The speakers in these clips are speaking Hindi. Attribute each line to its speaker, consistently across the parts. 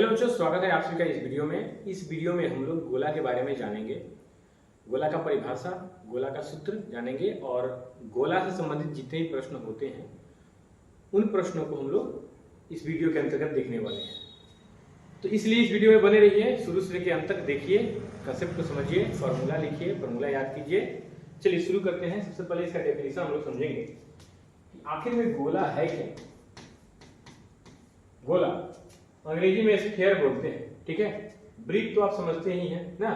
Speaker 1: हेलो बच्चों, स्वागत है आप सभी का इस वीडियो में। इस वीडियो में हम लोग गोला के बारे में जानेंगे। गोला का परिभाषा, गोला का सूत्र जानेंगे और गोला से संबंधित जितने भी प्रश्न होते हैं उन प्रश्नों को हम लोग इस वीडियो के अंतर्गत देखने वाले हैं। तो इसलिए इस वीडियो में बने रहिए, शुरू से लेकर अंत तक देखिए, कंसेप्ट को समझिए, फॉर्मूला लिखिए, फॉर्मूला याद कीजिए। चलिए शुरू करते हैं। सबसे पहले इसका डेफिनेशन हम लोग समझेंगे कि आखिर में गोला है क्या। गोला अंग्रेजी में स्फीयर बोलते हैं, ठीक है। वृत्त तो आप समझते ही हैं ना,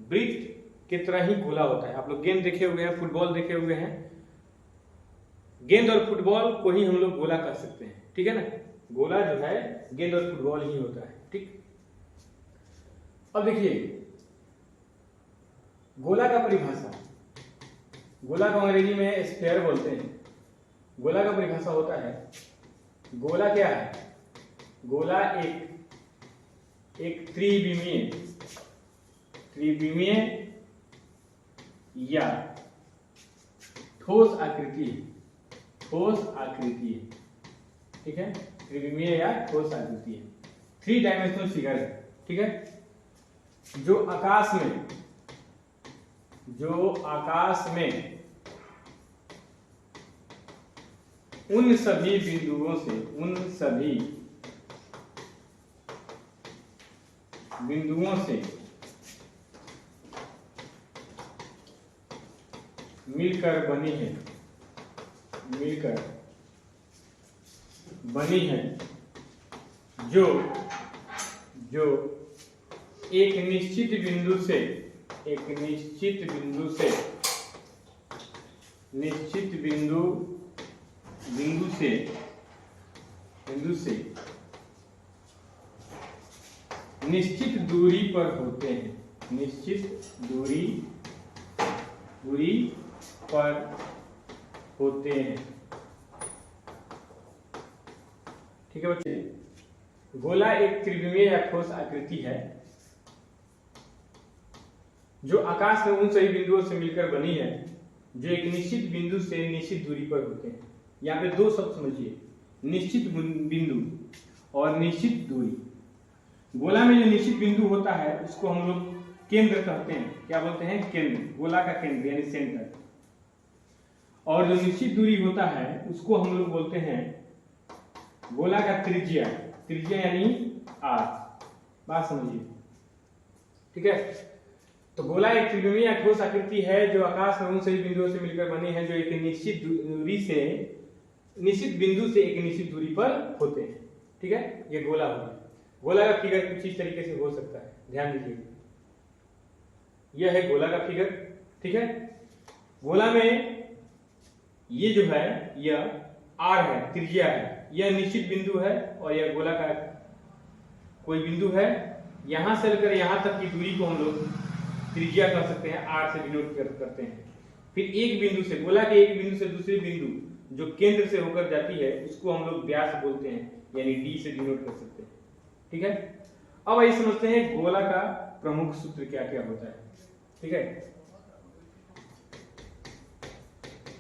Speaker 1: वृत्त की तरह ही गोला होता है। आप लोग गेंद देखे हुए हैं, फुटबॉल देखे हुए हैं। गेंद और फुटबॉल को ही हम लोग गोला कर सकते हैं, ठीक है ना। गोला जो है गेंद और फुटबॉल ही होता है, ठीक। अब देखिए गोला का परिभाषा, गोला को अंग्रेजी में स्फीयर बोलते हैं। गोला का परिभाषा होता है, गोला क्या है? गोला एक त्रिविमीय या ठोस आकृति है, ठीक है। त्रिविमीय या ठोस आकृति है, 3 डायमेंशनल फिगर है, ठीक है। जो आकाश में उन सभी बिंदुओं से मिलकर बनी है, जो एक निश्चित बिंदु से निश्चित दूरी पर होते हैं, ठीक है बच्चे। गोला एक त्रिविमीय या ठोस आकृति है जो आकाश में उन सभी बिंदुओं से मिलकर बनी है जो एक निश्चित बिंदु से निश्चित दूरी पर होते हैं। यहाँ पे 2 शब्द समझिए, निश्चित बिंदु और निश्चित दूरी। गोला में जो निश्चित बिंदु होता है उसको हम लोग केंद्र कहते हैं। क्या बोलते हैं? केंद्र, गोला का केंद्र यानी सेंटर। और जो निश्चित दूरी होता है उसको हम लोग बोलते हैं गोला का त्रिज्या यानी आर। बात समझिए, ठीक है। तो गोला एक त्रिविमीय या ठोस आकृति है जो आकाश में उन सभी बिंदुओं से मिलकर बनी है जो एक निश्चित बिंदु से एक निश्चित दूरी पर होते हैं, ठीक है। ये गोला हो गया। गोला का फिगर कुछ इस तरीके से हो सकता है, ध्यान दीजिए। यह है गोला का फिगर, ठीक है। गोला में ये जो है यह आर है, त्रिज्या है। यह निश्चित बिंदु है और यह गोला का कोई बिंदु है। यहां से लेकर यहां तक की दूरी को हम लोग त्रिज्या कह सकते हैं, आर से डिनोट करते हैं। फिर एक बिंदु से, गोला के एक बिंदु से दूसरे बिंदु जो केंद्र से होकर जाती है उसको हम लोग व्यास बोलते हैं, यानी डी से डिनोट कर सकते हैं, ठीक है। अब आइए समझते हैं गोला का प्रमुख सूत्र क्या क्या होता है, ठीक है।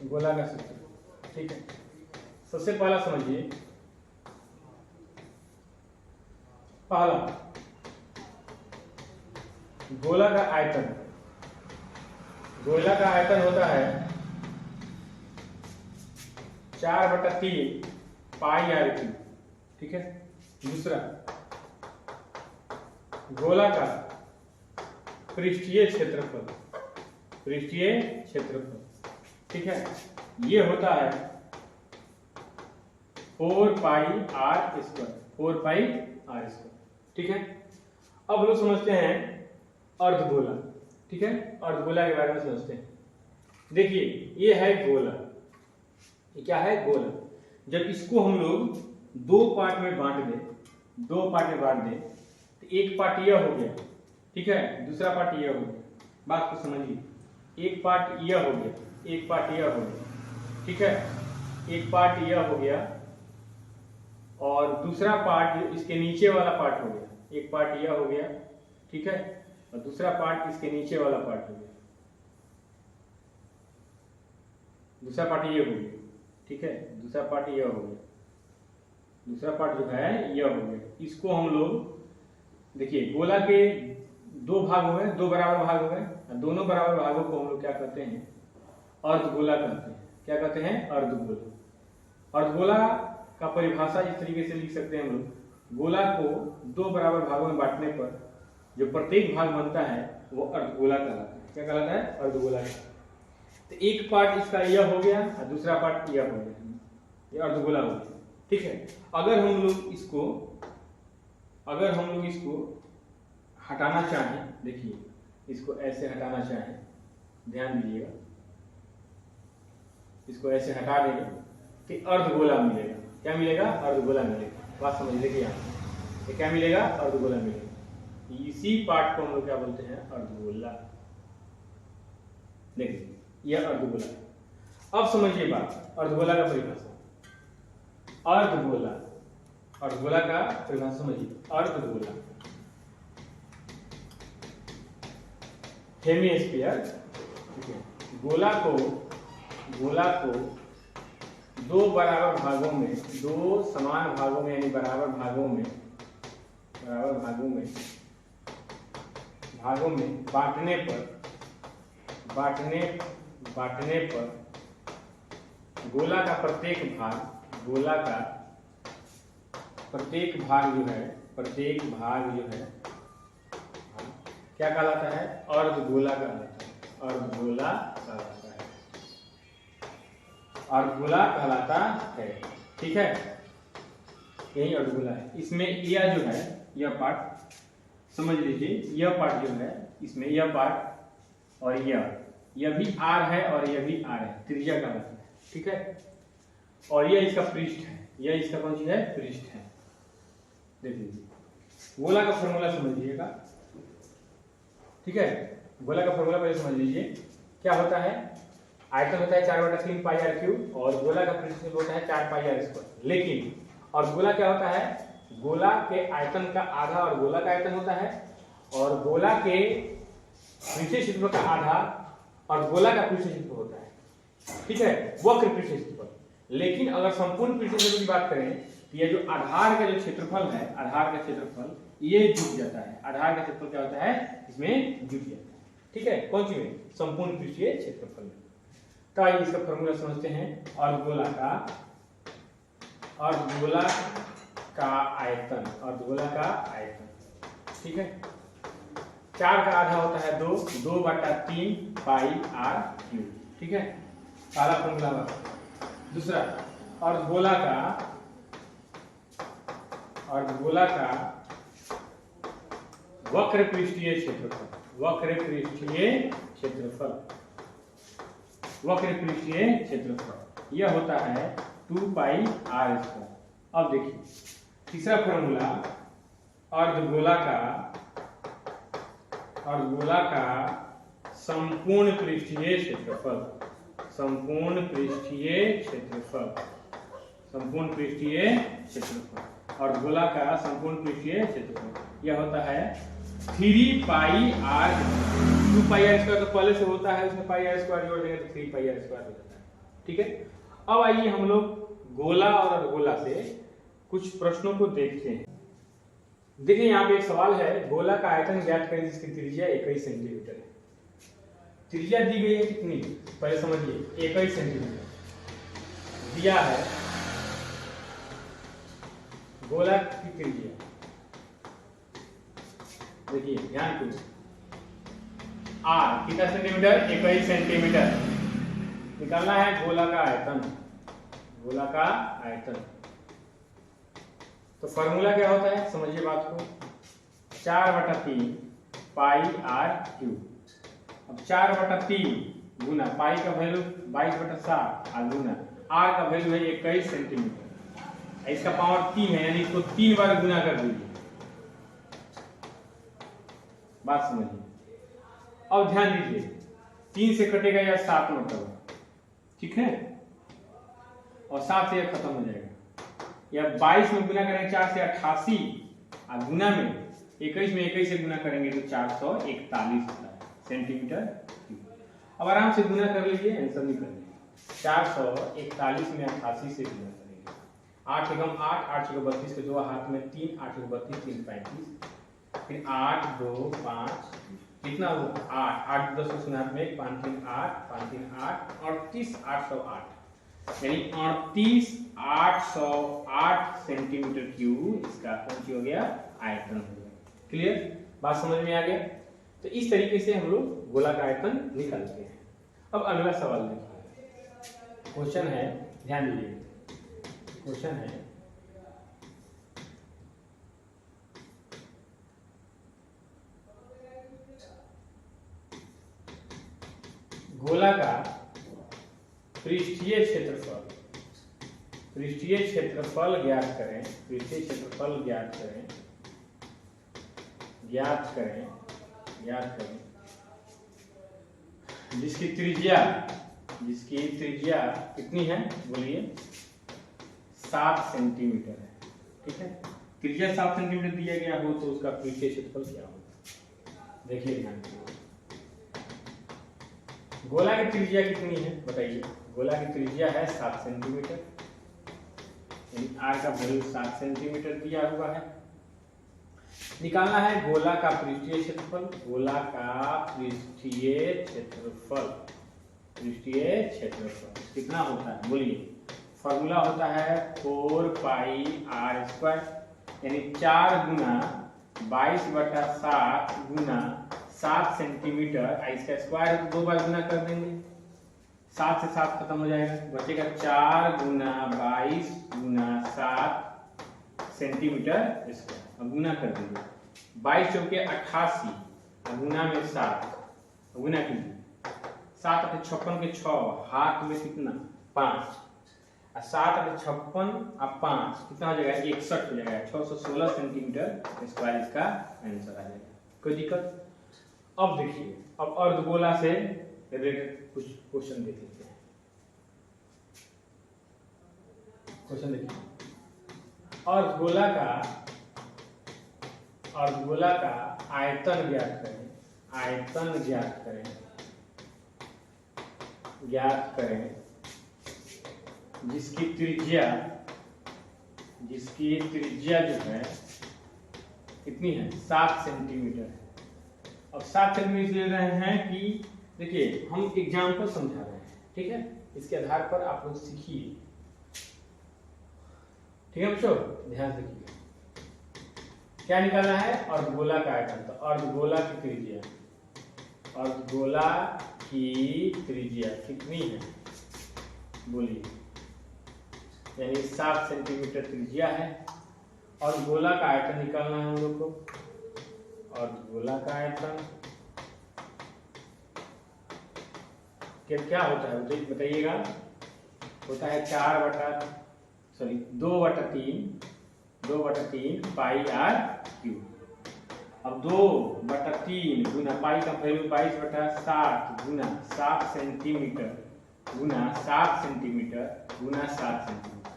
Speaker 1: गोला का सूत्र, ठीक है। सबसे पहला समझिए, पहला गोला का आयतन। गोला का आयतन होता है 4/3 पाई आर क्यूब, ठीक है। दूसरा गोला का पृष्ठीय क्षेत्रफल, ठीक है। ये होता है 4πr², ठीक है। अब लोग समझते हैं अर्धगोला, ठीक है। अर्धगोला के बारे में समझते हैं। देखिए ये है गोला, ये क्या है? गोला। जब इसको हम लोग 2 पार्ट में बांट दें तो एक पार्ट यह हो गया, ठीक है। दूसरा पार्ट यह हो गया। बात को समझिए, एक पार्ट यह हो गया, एक पार्ट यह हो गया, ठीक है। एक पार्ट यह हो गया और दूसरा पार्ट इसके नीचे वाला पार्ट हो गया। एक पार्ट यह हो गया, ठीक है, और दूसरा पार्ट इसके नीचे वाला पार्ट हो गया। दूसरा पार्ट ये हो गया, ठीक है, दूसरा पार्ट ये हो गया, दूसरा पार्ट जो है ये हो गया। इसको हम लोग देखिए गोला के दो भाग हुए, दो बराबर भाग हुए, दोनों बराबर भागों को हम लोग क्या कहते हैं, अर्धगोला कहते हैं। क्या कहते हैं? अर्धगोला। अर्धगोला का परिभाषा इस तरीके से लिख सकते हैं हम लोग, गोला को दो बराबर भागों में बांटने पर जो प्रत्येक भाग बनता है वो अर्धगोला कहलाता है। क्या कहलाता है? अर्धगोला। तो एक पार्ट इसका यह हो गया और दूसरा पार्ट यह हो गया, ये अर्धगोला हो गया। ठीक है। अगर हम लोग इसको हटाना चाहें, देखिए इसको ऐसे हटाना चाहें, ध्यान दीजिएगा, इसको ऐसे हटा देंगे कि अर्धगोला मिलेगा। क्या मिलेगा? अर्धगोला मिलेगा। बात समझ लीजिए, यहाँ क्या मिलेगा? अर्धगोला मिलेगा। इसी पार्ट को हम लोग क्या बोलते हैं? अर्धगोला। देखिए यह अर्धगोला। अब समझिए बात, अर्धगोला का परिभाषा। अर्धगोला का परिभाषा समझिए। अर्धगोला हेमिस्फीयर, ठीक है, गोला को दो बराबर भागों में, दो समान भागों में यानी बराबर भागों में बांटने पर गोला का प्रत्येक भाग जो है क्या कहलाता है? अर्धगोला कहलाता है। अर्धगोला कहलाता है। ठीक है, यही अर्धगोला है। इसमें यह जो है, यह पार्ट समझ लीजिए, यह पार्ट जो है, इसमें यह पार्ट और यह भी आर है और यह भी आर है, त्रिज्या कहलाता है। ठीक है, और यह इसका पृष्ठ है, यह इसका कौन सी है? पृष्ठ है। देख लीजिए गोला का फॉर्मूला समझ लीजिएगा। ठीक है, गोला का फॉर्मूला पहले समझ लीजिए। क्या होता है? आयतन होता है 4/3 पाई आर क्यूब और गोला का पृष्ठ होता है 4 पाई आर स्क्वायर। लेकिन और गोला क्या होता है? गोला के आयतन का आधा और गोला का आयतन होता है, और गोला के पृष्ठीय क्षेत्रफल का आधा और गोला का पृष्ठीय क्षेत्रफल होता है। ठीक है, वक्र पृष्ठीय क्षेत्रफल। लेकिन अगर संपूर्ण पृष्ठीय क्षेत्रफल की बात करें तो ये जो आधार का जो क्षेत्रफल है, आधार का क्षेत्रफल ये जुट जाता है। आधार का क्षेत्रफल क्या होता है? इसमें जुट जाता है। ठीक है, कौन सी में? संपूर्ण पृष्ठीय क्षेत्रफल में। तो आइए इसका फॉर्मूला समझते हैं। अर्धगोला का आयतन, ठीक है, 4 का आधा होता है 2/3 पाई आर क्यूब। ठीक है, पहला फॉर्मूला। दूसरा, अर्धगोला का वक्र पृष्ठीय क्षेत्रफल यह होता है 2 पाई आर स्क्वायर। अब देखिए तीसरा फॉर्मूला, अर्धगोला का संपूर्ण पृष्ठीय क्षेत्रफल, अर्धगोला का संपूर्ण पृष्ठीय क्षेत्रफल यह होता है 3 पाई आर। 2 पाई आर स्क्वायर तो पहले से होता है, उसमें पाई आर स्क्वायर जोड़ देंगे तो 3 पाई आर स्क्वायर हो जाता है। ठीक है, अब आइए हम लोग गोला और अर्धगोला से कुछ प्रश्नों को देखते हैं। देखिए यहाँ पे एक सवाल है, गोला का आयतन ज्ञात करें जिसकी त्रिज्या 21 सेंटीमीटर है। त्रिज्या दी गई है कितनी? पहले समझिए, 21 सेंटीमीटर दिया है गोला की त्रिज्या। देखिए ध्यान से, आर कितना सेंटीमीटर? 21 सेंटीमीटर। निकालना है गोला का आयतन। तो फॉर्मूला क्या होता है? समझिए बात को, 4/3 पाई आर क्यूब। अब 4/3 गुना पाई का वैल्यू 22/7 और गुना आर का वैल्यू है 21 सेंटीमीटर। इसका पावर 3 है, यानी इसको 3 बार गुना कर दीजिए। बात समझिए। अब ध्यान दीजिए, 3 से कटेगा या 7 मतलब, ठीक है, और 7 से यह खत्म हो जाएगा। या 22 में गुना करेंगे 4 से 88 और गुना में 21 में 21 से गुना करेंगे तो 441 होता है सेंटीमीटर क्यूब। अब आराम से गुना कर लीजिए, आंसर निकल जाएगा। 441 में 88 से गुना करेंगे, 8 एकम 8, 8 छक्के 32 के 2 हाथ में 3, 8 32 3 35 फिर 8 2 5 कितना हुआ 8 8 10 में 5 3 8 5 3 8 38 808 यानी 38 808 सेंटीमीटर क्यूब इसका कौन सी हो गया आयतन हो गया। क्लियर, बात समझ में आ गया। तो इस तरीके से हम लोग गोला का आयतन निकालते हैं। अब अगला सवाल देखिए, क्वेश्चन है, ध्यान दीजिए, क्वेश्चन है गोला का पृष्ठीय क्षेत्रफल, पृष्ठीय क्षेत्रफल ज्ञात करें, पृष्ठीय क्षेत्रफल ज्ञात करें, ज्ञात करें, ज्ञात करें जिसकी त्रिज्या कितनी है बोलिए 7 सेंटीमीटर है। ठीक है, त्रिज्या 7 सेंटीमीटर दिया गया हो तो उसका पृष्ठीय क्षेत्रफल क्या होगा। देखिए ध्यान से, गोला की त्रिज्या कितनी है बताइए। गोला की त्रिज्या है 7 सेंटीमीटर, यानी आर का वैल्यू 7 सेंटीमीटर दिया हुआ है। निकालना है गोला का पृष्ठीय क्षेत्रफल, गोला का पृष्ठीय क्षेत्रफल, पृष्ठीय क्षेत्रफल कितना होता है बोलिए। फॉर्मूला होता है 4 पाई आर स्क्वायर, यानी 4 गुना 22/7 गुना 7 सेंटीमीटर, इसका स्क्वायर है तो 2 बार गुना कर देंगे, 7 से 7 खत्म हो जाएगा, बचेगा 4 गुना 22 गुना 7 सेंटीमीटर स्क्वायर। अब गुना कर देंगे 22 चौके 88, गुना में 7, गुना कीजिए 7 8 56 के 6, हाथ में कितना 5, 7 8 56 और 5 कितना हो जाएगा 61 हो जाएगा, 616 सेंटीमीटर स्क्वायर इसका आंसर आ जाएगा। कोई दिक्कत। अब देखिए, अब अर्धगोला से रिलेटेड कुछ क्वेश्चन देख लेते हैं। क्वेश्चन देखिए, अर्धगोला का आयतन ज्ञात करें, आयतन ज्ञात करें, ज्ञात करें जिसकी त्रिज्या जो है कितनी है 7 सेंटीमीटर है। अब 7 सेंटीमीटर ले रहे हैं कि देखिए हम एग्जाम्पल समझा रहे हैं, ठीक है, इसके आधार पर आप लोग सीखिए। ठीक है बच्चों, ध्यान से कीजिए। क्या निकालना है अर्धगोला का आयतन, तो अर्धगोला की त्रिज्या, अर्धगोला की त्रिज्या कितनी है बोलिए, यानी 7 सेंटीमीटर त्रिज्या है। और गोला का आयतन निकालना है हम लोग को, और गोला का आयतन क्या होता है बताइएगा। होता है 2/3 पाई आर क्यूब। अब 2/3 गुना पाई का वैल्यू 22/7 गुना 7 सेंटीमीटर गुना 7 सेंटीमीटर गुना 7 सेंटीमीटर।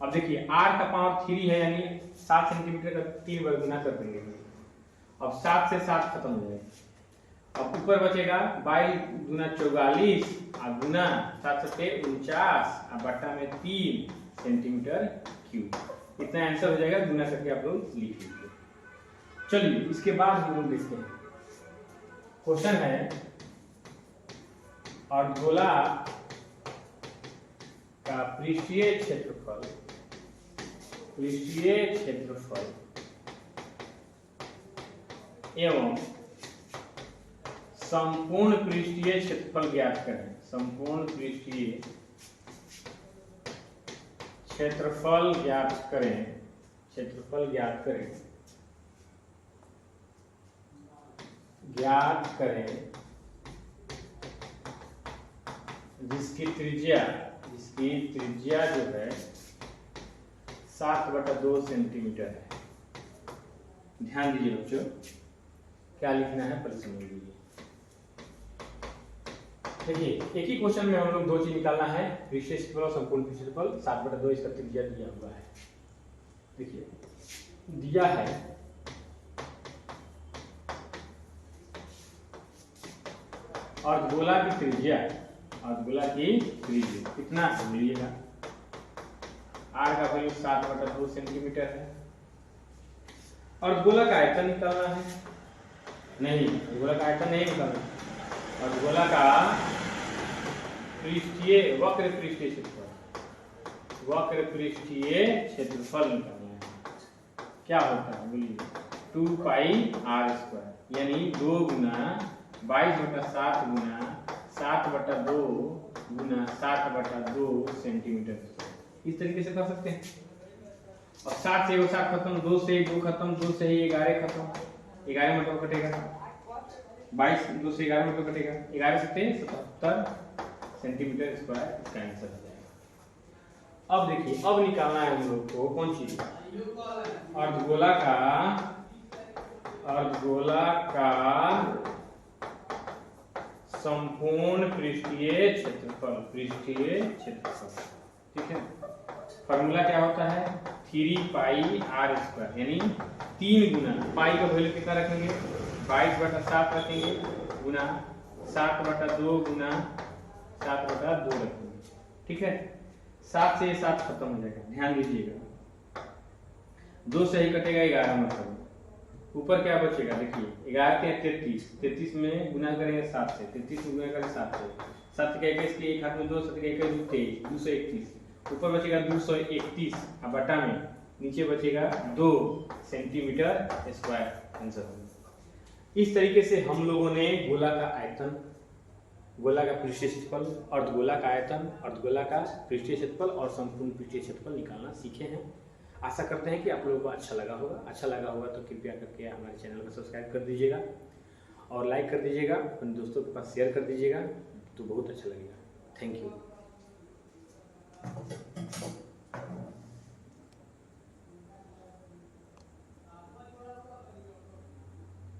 Speaker 1: अब देखिए आर का पावर 3 है, यानी 7 सेंटीमीटर का 3 बार गुना कर देंगे। अब 7 से 7 खत्म हो जाएगा। अब ऊपर बचेगा 22 गुना 44 और गुना 7 से 49 और बटा में 3 सेंटीमीटर क्यूब। इतना आंसर हो जाएगा, गुना करके आप लोग लिख लीजिए। चलिए इसके बाद हम लोग देखते हैं, क्वेश्चन है अर्धगोला का पृष्ठीय क्षेत्रफल, पृष्ठीय क्षेत्रफल एवं संपूर्ण पृष्ठीय क्षेत्रफल ज्ञात करें। संपूर्ण पृष्ठीय क्षेत्रफल ज्ञात करें, क्षेत्रफल ज्ञात करें, ज्ञात करें जिसकी त्रिज्या जो है 7/2 सेंटीमीटर है। ध्यान दीजिए बच्चों, क्या लिखना है पहले समझ लीजिए। देखिए एक ही क्वेश्चन में हम लोग 2 चीज निकालना है, पृष्ठीय क्षेत्रफल और संपूर्ण क्षेत्रफल। 7/2 इसका त्रिज्या दिया हुआ है। देखिए दिया है अर्धगोला की त्रिज्या, अर्धगोला की त्रिज्या कितना समझिएगा, आर का वैल्यू 7/2 सेंटीमीटर है। अर्धगोला का आयतन निकालना है, नहीं अर्धगोला का आयतन नहीं निकालना, अर्धगोला का पृष्ठीय वक्र पृष्ठीय क्षेत्रफल, वक्र पृष्ठीय क्षेत्रफल निकालना है। क्या होता है बोलिए, 2 पाई आर स्क्वायर यानी 2 गुना 22/7 गुना 7/2 गुना 7/2 सेंटीमीटर। इस तरीके से कर सकते हैं। और 7 से 7 खत्म, 2 से 2 खत्म, 2 से 11 खत्म, 11 में 2 कटेगा, 22 2 से 11 में 2 कटेगा, 11 से 77 सेंटीमीटर स्क्वायर इसका आंसर हो जाएगा। अब देखिए, अब निकालना है हम लोग को कौन चीज, अर्धगोला का संपूर्ण पृष्ठीय क्षेत्रफल, ठीक है। फॉर्मूला क्या होता है, 3 पाई आर स्क्वायर यानी 3 गुना पाई का वैल्यू कितना रखेंगे, 22/7 रखेंगे गुना 7/2 गुना 7/2 रखेंगे, ठीक है। 7 से 7 खत्म हो जाएगा, ध्यान दीजिएगा, 2 से ही कटेगा 11 मतलब, ऊपर क्या बचेगा देखिए, 11 के 33 में गुना करेंगे 7 से, 33 में गुना करेंगे 7 से, 7 के 21 के एक हाथ में 2, 7 के 21 23, 231, ऊपर बचेगा 231 और बटा में नीचे बचेगा 2 सेंटीमीटर स्क्वायर आंसर होगा। इस तरीके से हम लोगों ने गोला का आयतन, गोला का पृष्ठीय क्षेत्रफल, अर्धगोला का आयतन, अर्धगोला का पृष्ठीय क्षेत्रफल और संपूर्ण पृष्ठीय क्षेत्रफल निकालना सीखे हैं। आशा करते हैं कि आप लोगों को अच्छा लगा होगा तो कृपया करके हमारे चैनल को सब्सक्राइब कर दीजिएगा और लाइक कर दीजिएगा, अपने दोस्तों के पास शेयर कर दीजिएगा, तो बहुत अच्छा लगेगा। Thank you.